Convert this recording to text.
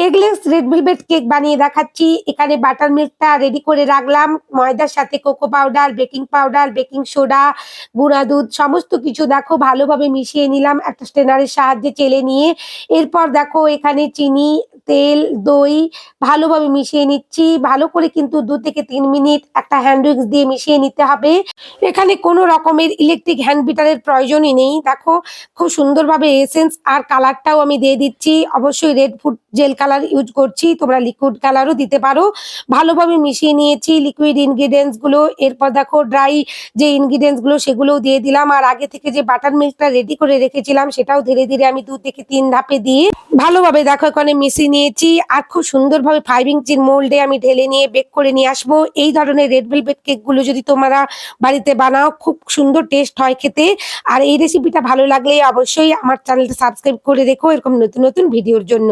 Eggless red velvet cake বানিয়ে দেখাচ্ছি। এখানে বাটার মিল্কটা রেডি করে রাখলাম। ময়দার সাথে cocoa powder, baking powder, baking soda, গুঁড়া দুধ সমস্ত কিছু দেখো ভালোভাবে মিশিয়ে নিলাম একটা স্ট্রেনারের সাহায্যে চেলে নিয়ে। এরপর দেখো এখানে চিনি, তেল, দই ভালোভাবে মিশিয়ে নিচ্ছি। ভালো করে কিন্তু ২ থেকে ৩ মিনিট একটা হ্যান্ড উইক্স দিয়ে মিশিয়ে নিতে হবে। এখানে কোনো রকমের ইলেকট্রিক হ্যান্ড বিটারের প্রয়োজনই নেই। দেখো খুব সুন্দরভাবে এসেন্স আর কালারটাও আমি দিয়ে দিচ্ছি। অবশ্যই red food jail colour use করছি, তোমরা লিকুইড কালারও দিতে পারো। ভালোভাবে মিশিয়ে নিয়েছি লিকুইড ইনগ্রিডিয়েন্টস গুলো। এরপর দেখো ড্রাই যে ইনগ্রিডিয়েন্টস গুলো সেগুলোও দিয়ে দিলাম। আর আগে থেকে যে বাটার মিল্কটা রেডি করে রেখেছিলাম সেটাও ধীরে ধীরে আমি ২ থেকে ৩ ধাপে দিয়ে ভালোভাবে দেখো এখানে মিশিয়ে নিয়েছি। আর খুব সুন্দরভাবে 5 ইঞ্চির মোল্ডে আমি ঢেলে নিয়ে বেক করে নিয়ে আসবো। এই ধরনের রেড ভেলভেট কেক গুলো যদি তোমরা বাড়িতে বানাও খুব সুন্দর টেস্ট হয় খেতে। আর এই রেসিপিটা ভালো লাগলে অবশ্যই আমার চ্যানেলটা সাবস্ক্রাইব করে রেখো এরকম নতুন নতুন ভিডিওর জন্য।